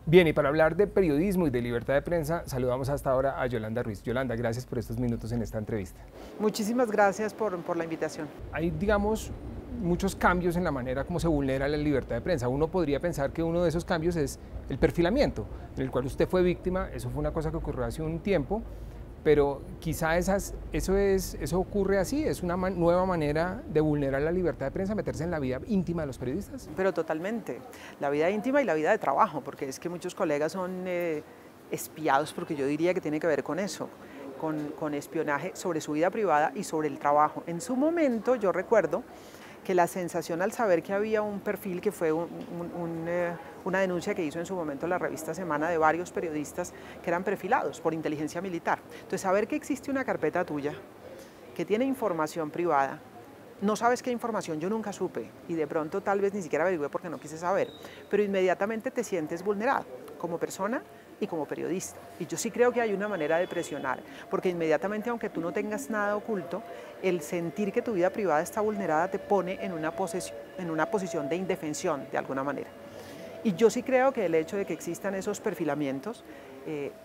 Bien, y para hablar de periodismo y de libertad de prensa, saludamos hasta ahora a Yolanda Ruiz. Yolanda, gracias por estos minutos en esta entrevista. Muchísimas gracias por la invitación. Hay, digamos, muchos cambios en la manera como se vulnera la libertad de prensa. Uno podría pensar que uno de esos cambios es el perfilamiento, en el cual usted fue víctima. Eso fue una cosa que ocurrió hace un tiempo, pero quizá eso ocurre así, es una nueva manera de vulnerar la libertad de prensa, meterse en la vida íntima de los periodistas. Pero totalmente, la vida íntima y la vida de trabajo, porque es que muchos colegas son espiados, porque yo diría que tiene que ver con eso, con espionaje sobre su vida privada y sobre el trabajo. En su momento yo recuerdo que la sensación al saber que había un perfil, que fue una denuncia que hizo en su momento la revista Semana de varios periodistas que eran perfilados por inteligencia militar. Entonces, saber que existe una carpeta tuya que tiene información privada, no sabes qué información, yo nunca supe, y de pronto tal vez ni siquiera averigüé porque no quise saber, pero inmediatamente te sientes vulnerado como persona y como periodista. Y yo sí creo que hay una manera de presionar, porque inmediatamente, aunque tú no tengas nada oculto, el sentir que tu vida privada está vulnerada te pone en una posición de indefensión, de alguna manera. Y yo sí creo que el hecho de que existan esos perfilamientos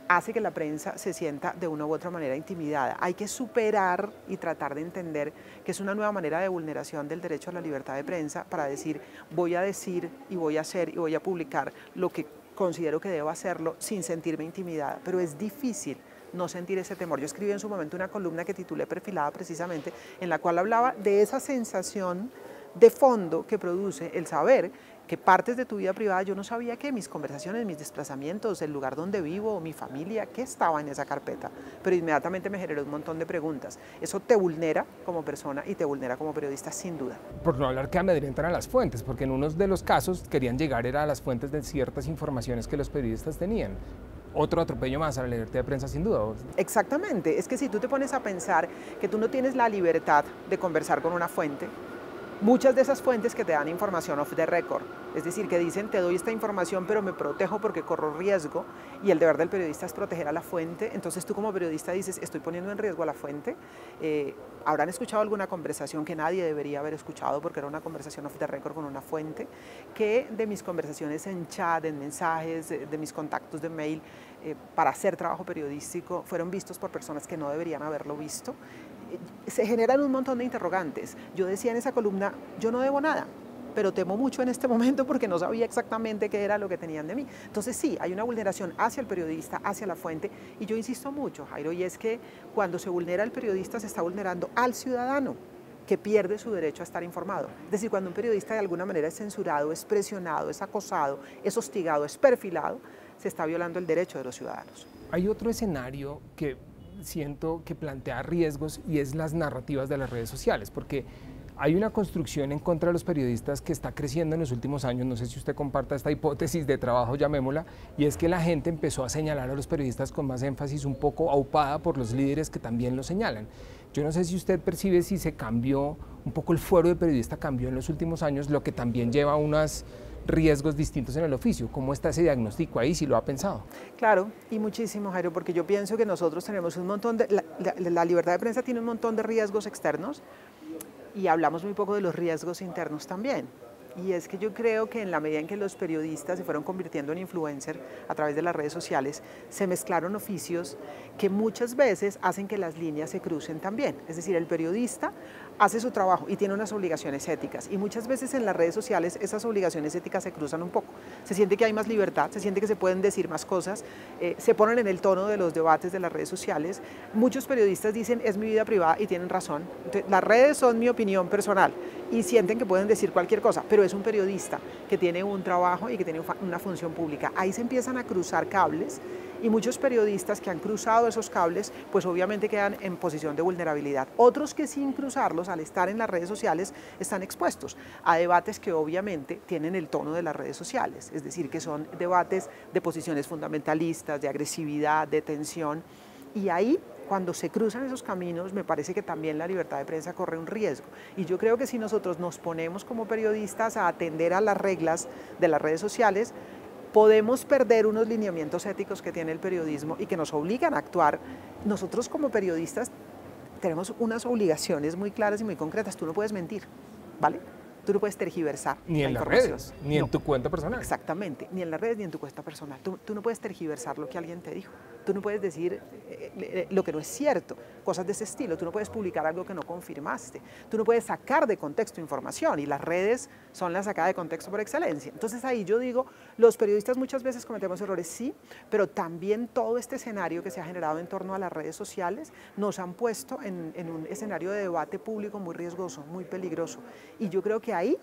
hace que la prensa se sienta de una u otra manera intimidada. Hay que superar y tratar de entender que es una nueva manera de vulneración del derecho a la libertad de prensa para decir voy a decir y voy a hacer y voy a publicar lo que considero que debo hacerlo sin sentirme intimidada, pero es difícil no sentir ese temor. Yo escribí en su momento una columna que titulé Perfilada precisamente, en la cual hablaba de esa sensación de fondo que produce el saber que partes de tu vida privada, yo no sabía que mis conversaciones, mis desplazamientos, el lugar donde vivo, mi familia, qué estaba en esa carpeta, pero inmediatamente me generó un montón de preguntas. Eso te vulnera como persona y te vulnera como periodista, sin duda. Por no hablar que amedrentan a las fuentes, porque en unos de los casos querían llegar a las fuentes de ciertas informaciones que los periodistas tenían. Otro atropello más a la libertad de prensa, sin duda. Exactamente, es que si tú te pones a pensar que tú no tienes la libertad de conversar con una fuente, muchas de esas fuentes que te dan información off the record, es decir, que dicen te doy esta información pero me protejo porque corro riesgo, y el deber del periodista es proteger a la fuente. Entonces tú como periodista dices estoy poniendo en riesgo a la fuente. Habrán escuchado alguna conversación que nadie debería haber escuchado porque era una conversación off the record con una fuente, que de mis conversaciones en chat, en mensajes, de mis contactos de mail para hacer trabajo periodístico fueron vistos por personas que no deberían haberlo visto. Se generan un montón de interrogantes. Yo decía en esa columna, yo no debo nada, pero temo mucho en este momento porque no sabía exactamente qué era lo que tenían de mí. Entonces sí, hay una vulneración hacia el periodista, hacia la fuente, y yo insisto mucho, Jairo, y es que cuando se vulnera al periodista se está vulnerando al ciudadano, que pierde su derecho a estar informado. Es decir, cuando un periodista de alguna manera es censurado, es presionado, es acosado, es hostigado, es perfilado, se está violando el derecho de los ciudadanos. Hay otro escenario que siento que plantea riesgos y es las narrativas de las redes sociales, porque hay una construcción en contra de los periodistas que está creciendo en los últimos años. No sé si usted comparta esta hipótesis de trabajo, llamémosla, y es que la gente empezó a señalar a los periodistas con más énfasis, un poco aupada por los líderes que también lo señalan. Yo no sé si usted percibe si se cambió, un poco el fuero de periodista cambió en los últimos años, lo que también lleva a unos riesgos distintos en el oficio. ¿Cómo está ese diagnóstico ahí, si lo ha pensado? Claro, y muchísimo, Jairo, porque yo pienso que nosotros tenemos un montón de... La libertad de prensa tiene un montón de riesgos externos y hablamos muy poco de los riesgos internos también. Y es que yo creo que en la medida en que los periodistas se fueron convirtiendo en influencer a través de las redes sociales, se mezclaron oficios que muchas veces hacen que las líneas se crucen también. Es decir, el periodista hace su trabajo y tiene unas obligaciones éticas, y muchas veces en las redes sociales esas obligaciones éticas se cruzan un poco. Se siente que hay más libertad, se siente que se pueden decir más cosas, se ponen en el tono de los debates de las redes sociales. Muchos periodistas dicen es mi vida privada y tienen razón. Entonces, las redes son mi opinión personal y sienten que pueden decir cualquier cosa, pero es un periodista que tiene un trabajo y que tiene una función pública. Ahí se empiezan a cruzar cables, y muchos periodistas que han cruzado esos cables pues obviamente quedan en posición de vulnerabilidad. Otros que sin cruzarlos, al estar en las redes sociales, están expuestos a debates que obviamente tienen el tono de las redes sociales, es decir, que son debates de posiciones fundamentalistas, de agresividad, de tensión, y ahí cuando se cruzan esos caminos me parece que también la libertad de prensa corre un riesgo. Y yo creo que si nosotros nos ponemos como periodistas a atender a las reglas de las redes sociales, podemos perder unos lineamientos éticos que tiene el periodismo y que nos obligan a actuar. Nosotros como periodistas tenemos unas obligaciones muy claras y muy concretas. Tú no puedes mentir, ¿vale? Tú no puedes tergiversar ni la en las información. redes, ni en tu cuenta personal. Exactamente, ni en las redes ni en tu cuenta personal. Tú no puedes tergiversar lo que alguien te dijo. Tú no puedes decir lo que no es cierto, cosas de ese estilo. Tú no puedes publicar algo que no confirmaste. Tú no puedes sacar de contexto información y las redes son la sacada de contexto por excelencia. Entonces ahí yo digo, los periodistas muchas veces cometemos errores, sí, pero también todo este escenario que se ha generado en torno a las redes sociales nos han puesto en un escenario de debate público muy riesgoso, muy peligroso. Y yo creo que ahí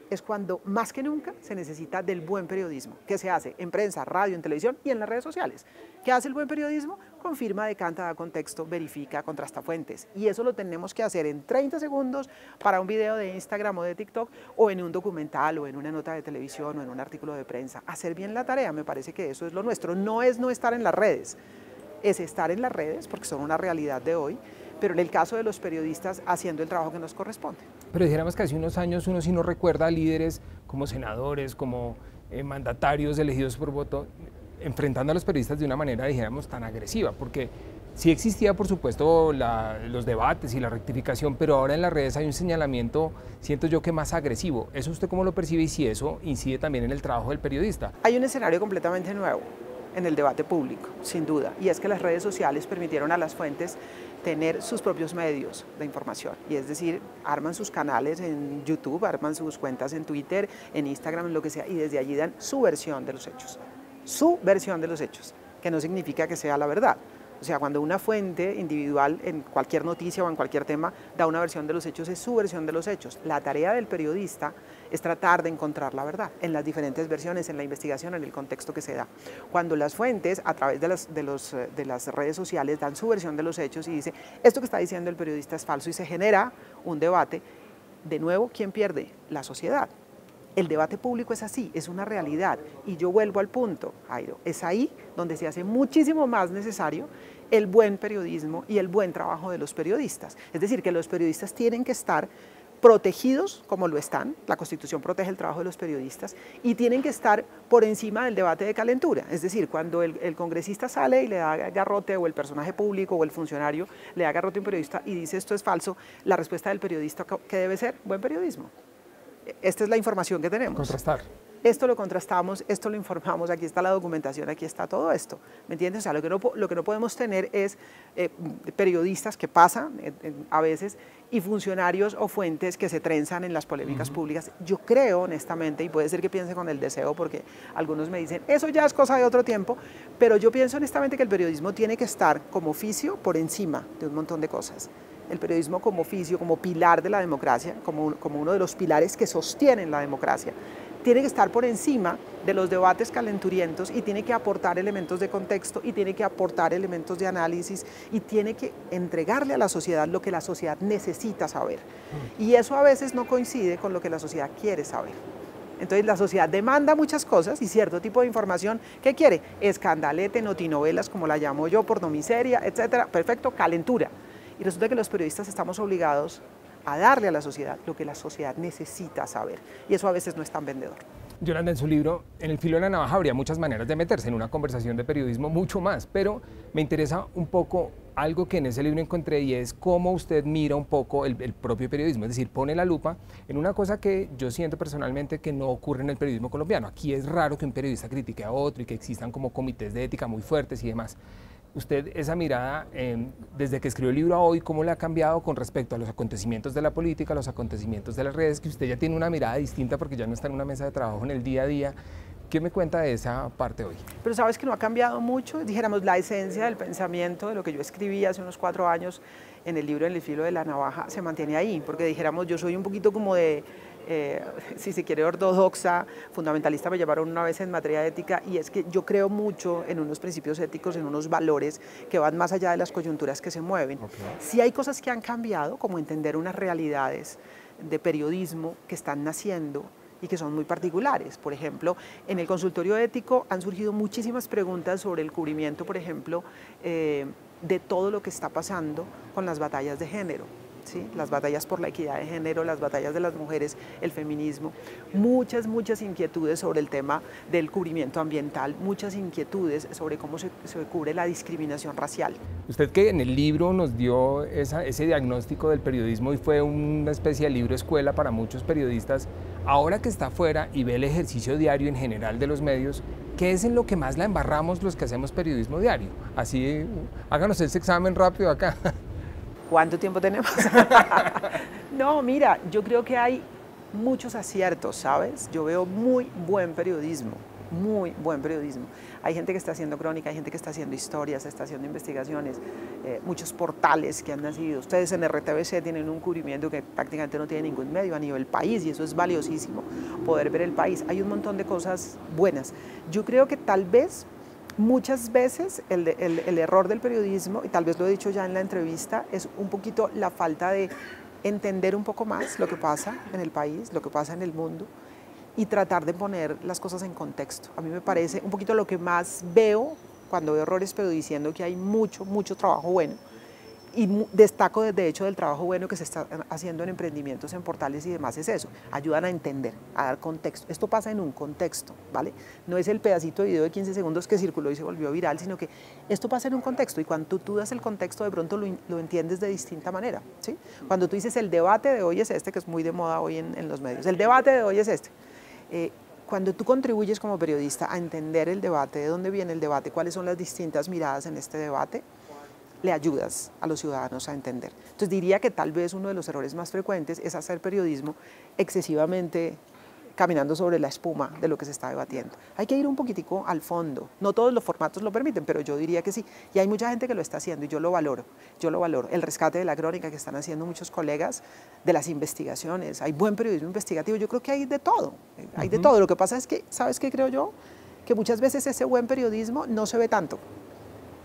es cuando más que nunca se necesita del buen periodismo, que se hace en prensa, radio, en televisión y en las redes sociales. ¿Qué hace el buen periodismo? Confirma, decanta, da contexto, verifica, contrasta fuentes. Y eso lo tenemos que hacer en 30 segundos para un video de Instagram o de TikTok, o en un documental, o en una nota de televisión, o en un artículo de prensa. Hacer bien la tarea, me parece que eso es lo nuestro. No es no estar en las redes, es estar en las redes, porque son una realidad de hoy, pero en el caso de los periodistas haciendo el trabajo que nos corresponde. Pero dijéramos que hace unos años uno sí no recuerda a líderes como senadores, como mandatarios elegidos por voto, enfrentando a los periodistas de una manera, dijéramos, tan agresiva, porque sí existía, por supuesto, los debates y la rectificación, pero ahora en las redes hay un señalamiento, siento yo, que más agresivo. ¿Eso usted cómo lo percibe y si eso incide también en el trabajo del periodista? Hay un escenario completamente nuevo en el debate público, sin duda, y es que las redes sociales permitieron a las fuentes tener sus propios medios de información, y es decir, arman sus canales en YouTube, arman sus cuentas en Twitter, en Instagram, en lo que sea, y desde allí dan su versión de los hechos, que no significa que sea la verdad. O sea, cuando una fuente individual en cualquier noticia o en cualquier tema da una versión de los hechos, es su versión de los hechos. La tarea del periodista es tratar de encontrar la verdad en las diferentes versiones, en la investigación, en el contexto que se da. Cuando las fuentes, a través de las redes sociales, dan su versión de los hechos y dice, esto que está diciendo el periodista es falso, y se genera un debate, de nuevo, ¿quién pierde? La sociedad. El debate público es así, es una realidad, y yo vuelvo al punto, Jairo, es ahí donde se hace muchísimo más necesario el buen periodismo y el buen trabajo de los periodistas. Es decir, que los periodistas tienen que estar protegidos como lo están, la Constitución protege el trabajo de los periodistas, y tienen que estar por encima del debate de calentura. Es decir, cuando el congresista sale y le da garrote, o el personaje público o el funcionario le da garrote a un periodista y dice esto es falso, la respuesta del periodista, ¿qué debe ser? Buen periodismo. Esta es la información que tenemos. Contrastar. Esto lo contrastamos, esto lo informamos, aquí está la documentación, aquí está todo esto. ¿Me entiendes? O sea, lo que no podemos tener es periodistas que pasan a veces y funcionarios o fuentes que se trenzan en las polémicas públicas. Yo creo, honestamente, y puede ser que piense con el deseo, porque algunos me dicen, eso ya es cosa de otro tiempo, pero yo pienso honestamente que el periodismo tiene que estar como oficio por encima de un montón de cosas. El periodismo como oficio, como pilar de la democracia, como uno de los pilares que sostienen la democracia, tiene que estar por encima de los debates calenturientos y tiene que aportar elementos de contexto y tiene que aportar elementos de análisis y tiene que entregarle a la sociedad lo que la sociedad necesita saber. Y eso a veces no coincide con lo que la sociedad quiere saber. Entonces la sociedad demanda muchas cosas y cierto tipo de información. ¿Qué quiere? Escandalete, notinovelas, como la llamo yo, pornomiseria, etcétera. Perfecto, calentura. Y resulta que los periodistas estamos obligados a darle a la sociedad lo que la sociedad necesita saber. Y eso a veces no es tan vendedor. Yolanda, en su libro, En el filo de la navaja, habría muchas maneras de meterse en una conversación de periodismo, mucho más, pero me interesa un poco algo que en ese libro encontré, y es cómo usted mira un poco el propio periodismo, es decir, pone la lupa en una cosa que yo siento personalmente que no ocurre en el periodismo colombiano. Aquí es raro que un periodista critique a otro y que existan como comités de ética muy fuertes y demás. Usted, esa mirada, desde que escribió el libro a hoy, ¿cómo le ha cambiado con respecto a los acontecimientos de la política, a los acontecimientos de las redes, que usted ya tiene una mirada distinta porque ya no está en una mesa de trabajo en el día a día? ¿Qué me cuenta de esa parte hoy? Pero sabes que no ha cambiado mucho, dijéramos, la esencia del pensamiento de lo que yo escribí hace unos 4 años en el libro En el filo de la navaja se mantiene ahí, porque dijéramos, yo soy un poquito como de, si se quiere, ortodoxa, fundamentalista, me llamaron una vez en materia de ética, y es que yo creo mucho en unos principios éticos, en unos valores que van más allá de las coyunturas que se mueven. Okay. Sí hay cosas que han cambiado, como entender unas realidades de periodismo que están naciendo y que son muy particulares. Por ejemplo, en el consultorio ético han surgido muchísimas preguntas sobre el cubrimiento, por ejemplo, de todo lo que está pasando con las batallas de género. ¿sí? Las batallas por la equidad de género, las batallas de las mujeres, el feminismo, muchas inquietudes sobre el tema del cubrimiento ambiental, muchas inquietudes sobre cómo se cubre la discriminación racial. Usted que en el libro nos dio ese diagnóstico del periodismo y fue una especie de libro escuela para muchos periodistas, ahora que está afuera y ve el ejercicio diario en general de los medios, ¿qué es en lo que más la embarramos los que hacemos periodismo diario? Así, háganos ese examen rápido acá. ¿Cuánto tiempo tenemos? No, mira, yo creo que hay muchos aciertos, ¿sabes? Yo veo muy buen periodismo, muy buen periodismo. Hay gente que está haciendo crónica, hay gente que está haciendo historias, está haciendo investigaciones, muchos portales que han nacido. Ustedes en RTBC tienen un cubrimiento que prácticamente no tiene ningún medio a nivel país y eso es valiosísimo, poder ver el país. Hay un montón de cosas buenas. Yo creo que tal vez muchas veces el error del periodismo, y tal vez lo he dicho ya en la entrevista, es un poquito la falta de entender un poco más lo que pasa en el país, lo que pasa en el mundo y tratar de poner las cosas en contexto. A mí me parece un poquito lo que más veo cuando veo errores, pero diciendo que hay mucho trabajo bueno. Y destaco de hecho del trabajo bueno que se está haciendo en emprendimientos, en portales y demás, es eso, ayudan a entender, a dar contexto. Esto pasa en un contexto, ¿vale? No es el pedacito de video de 15 segundos que circuló y se volvió viral, sino que esto pasa en un contexto y cuando tú das el contexto de pronto lo entiendes de distinta manera, ¿sí? Cuando tú dices el debate de hoy es este, que es muy de moda hoy en los medios, el debate de hoy es este. Cuando tú contribuyes como periodista a entender el debate, de dónde viene el debate, cuáles son las distintas miradas en este debate, le ayudas a los ciudadanos a entender. Entonces diría que tal vez uno de los errores más frecuentes es hacer periodismo excesivamente caminando sobre la espuma de lo que se está debatiendo. Hay que ir un poquitico al fondo. No todos los formatos lo permiten, pero yo diría que sí. Y hay mucha gente que lo está haciendo y yo lo valoro. Yo lo valoro. El rescate de la crónica que están haciendo muchos colegas, de las investigaciones. Hay buen periodismo investigativo. Yo creo que hay de todo. Hay de todo. Lo que pasa es que, ¿sabes qué creo yo? Que muchas veces ese buen periodismo no se ve tanto.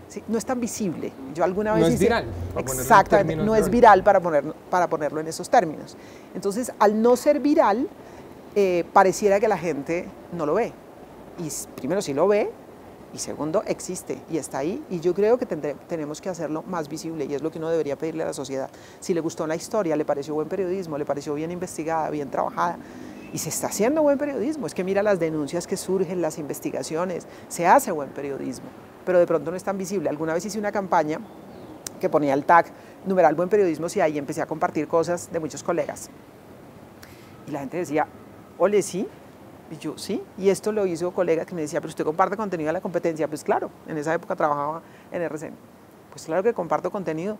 Sí, no es tan visible. Yo alguna vez no es viral. Exactamente, no es viral para ponerlo en esos términos. Entonces, al no ser viral, pareciera que la gente no lo ve. Y primero sí lo ve, y segundo, existe y está ahí. Y yo creo que tenemos que hacerlo más visible y es lo que uno debería pedirle a la sociedad. Si le gustó la historia, le pareció buen periodismo, le pareció bien investigada, bien trabajada, y se está haciendo buen periodismo. Es que mira las denuncias que surgen, las investigaciones, se hace buen periodismo, pero de pronto no es tan visible. Alguna vez hice una campaña que ponía el tag numeral buen periodismo, y ahí empecé a compartir cosas de muchos colegas. Y la gente decía, ole, sí, y yo, sí, y esto lo hizo colega que me decía, pero usted comparte contenido de la competencia. Pues claro, en esa época trabajaba en RCN. Pues claro que comparto contenido,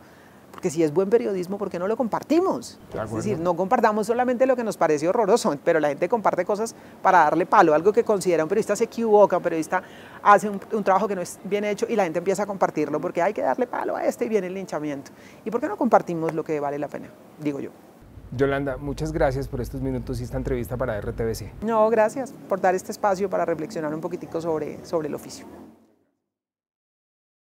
porque si es buen periodismo, ¿por qué no lo compartimos? Es decir, no compartamos solamente lo que nos parece horroroso, pero la gente comparte cosas para darle palo, algo que considera un periodista se equivoca, un periodista hace un trabajo que no es bien hecho y la gente empieza a compartirlo porque hay que darle palo a este y viene el linchamiento. ¿Y por qué no compartimos lo que vale la pena? Digo yo. Yolanda, muchas gracias por estos minutos y esta entrevista para RTBC. No, gracias por dar este espacio para reflexionar un poquitico sobre el oficio.